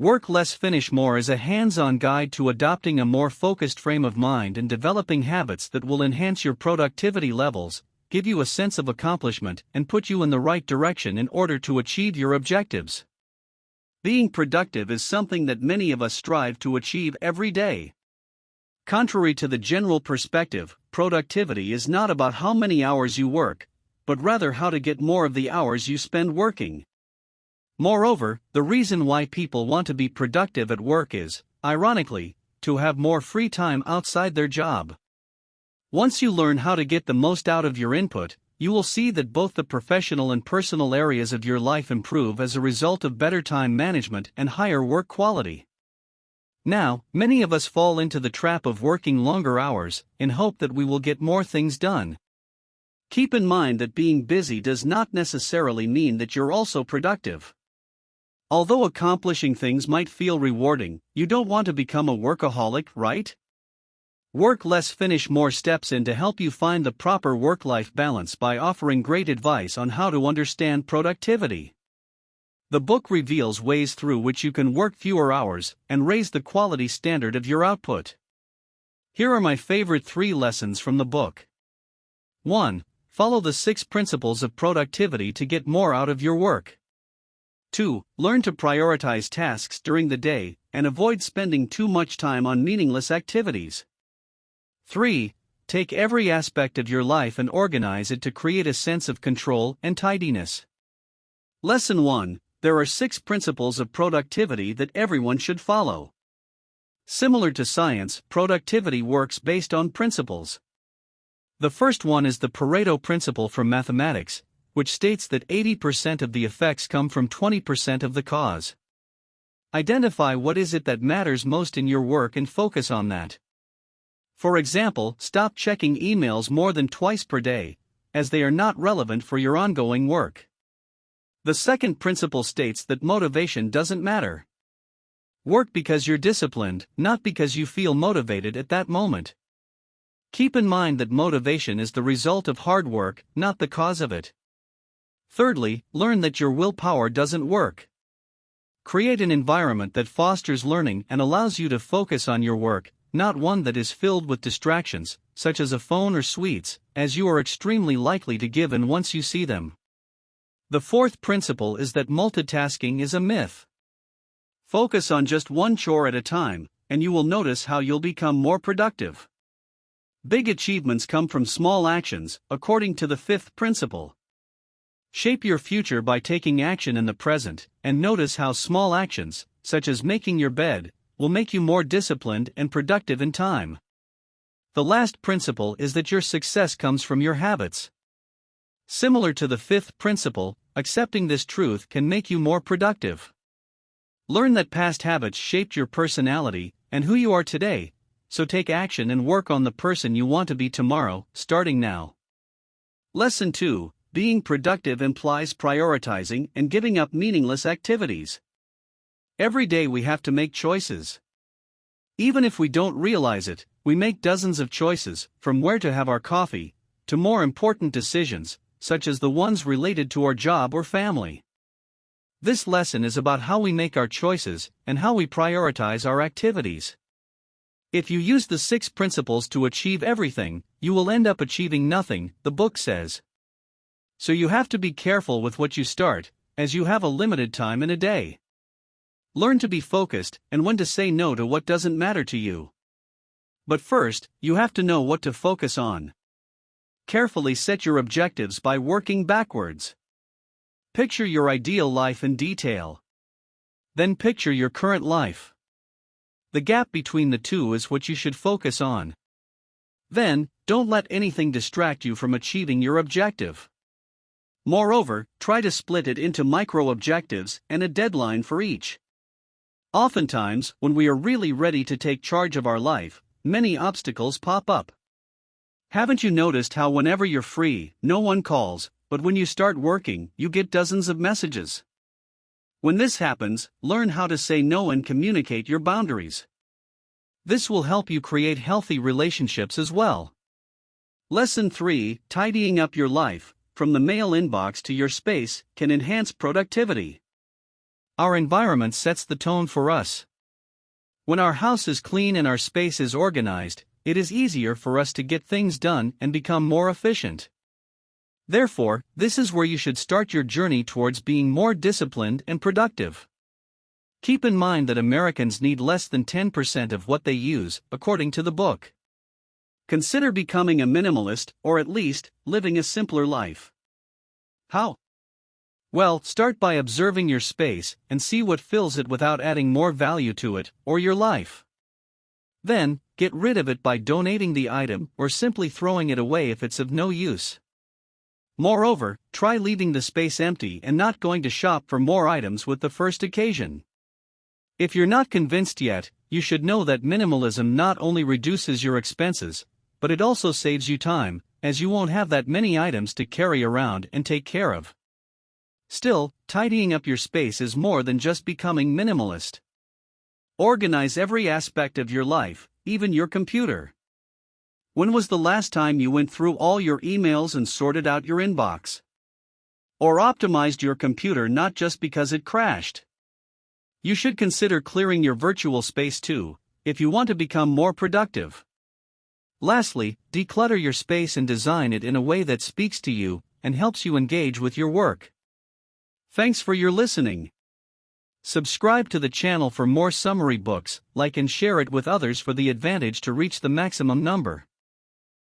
Work less, finish more is a hands-on guide to adopting a more focused frame of mind and developing habits that will enhance your productivity levels, give you a sense of accomplishment, and put you in the right direction in order to achieve your objectives. Being productive is something that many of us strive to achieve every day. Contrary to the general perspective, productivity is not about how many hours you work, but rather how to get more of the hours you spend working. Moreover, the reason why people want to be productive at work is, ironically, to have more free time outside their job. Once you learn how to get the most out of your input, you will see that both the professional and personal areas of your life improve as a result of better time management and higher work quality. Now, many of us fall into the trap of working longer hours in hope that we will get more things done. Keep in mind that being busy does not necessarily mean that you're also productive. Although accomplishing things might feel rewarding, you don't want to become a workaholic, right? Work less, finish more steps in to help you find the proper work-life balance by offering great advice on how to understand productivity. The book reveals ways through which you can work fewer hours and raise the quality standard of your output. Here are my favorite 3 lessons from the book. 1. Follow the 6 principles of productivity to get more out of your work. 2. Learn to prioritize tasks during the day and avoid spending too much time on meaningless activities. 3. Take every aspect of your life and organize it to create a sense of control and tidiness. Lesson 1. There are 6 principles of productivity that everyone should follow. Similar to science, productivity works based on principles. The first one is the Pareto principle from mathematics, which states that 80% of the effects come from 20% of the cause. Identify what is it that matters most in your work and focus on that. For example, stop checking emails more than twice per day, as they are not relevant for your ongoing work. The second principle states that motivation doesn't matter. Work because you're disciplined, not because you feel motivated at that moment. Keep in mind that motivation is the result of hard work, not the cause of it. Thirdly, learn that your willpower doesn't work. Create an environment that fosters learning and allows you to focus on your work, not one that is filled with distractions, such as a phone or sweets, as you are extremely likely to give in once you see them. The fourth principle is that multitasking is a myth. Focus on just one chore at a time, and you will notice how you'll become more productive. Big achievements come from small actions, according to the fifth principle. Shape your future by taking action in the present, and notice how small actions, such as making your bed, will make you more disciplined and productive in time. The last principle is that your success comes from your habits. Similar to the fifth principle, accepting this truth can make you more productive. Learn that past habits shaped your personality and who you are today, so take action and work on the person you want to be tomorrow, starting now. Lesson 2. Being productive implies prioritizing and giving up meaningless activities. Every day we have to make choices. Even if we don't realize it, we make dozens of choices, from where to have our coffee, to more important decisions, such as the ones related to our job or family. This lesson is about how we make our choices and how we prioritize our activities. If you use the 6 principles to achieve everything, you will end up achieving nothing, the book says. So you have to be careful with what you start, as you have a limited time in a day. Learn to be focused and when to say no to what doesn't matter to you. But first, you have to know what to focus on. Carefully set your objectives by working backwards. Picture your ideal life in detail. Then picture your current life. The gap between the two is what you should focus on. Then, don't let anything distract you from achieving your objective. Moreover, try to split it into micro-objectives and a deadline for each. Oftentimes, when we are really ready to take charge of our life, many obstacles pop up. Haven't you noticed how whenever you're free, no one calls, but when you start working, you get dozens of messages? When this happens, learn how to say no and communicate your boundaries. This will help you create healthy relationships as well. Lesson 3. Tidying up your life, from the mail inbox to your space, can enhance productivity. Our environment sets the tone for us. When our house is clean and our space is organized, it is easier for us to get things done and become more efficient. Therefore, this is where you should start your journey towards being more disciplined and productive. Keep in mind that Americans need less than 10% of what they use, according to the book. Consider becoming a minimalist, or at least, living a simpler life. How? Well, start by observing your space and see what fills it without adding more value to it, or your life. Then, get rid of it by donating the item or simply throwing it away if it's of no use. Moreover, try leaving the space empty and not going to shop for more items with the first occasion. If you're not convinced yet, you should know that minimalism not only reduces your expenses, but it also saves you time, as you won't have that many items to carry around and take care of. Still, tidying up your space is more than just becoming minimalist. Organize every aspect of your life, even your computer. When was the last time you went through all your emails and sorted out your inbox? Or optimized your computer not just because it crashed? You should consider clearing your virtual space too, if you want to become more productive. Lastly, declutter your space and design it in a way that speaks to you and helps you engage with your work. Thanks for your listening. Subscribe to the channel for more summary books, like and share it with others for the advantage to reach the maximum number.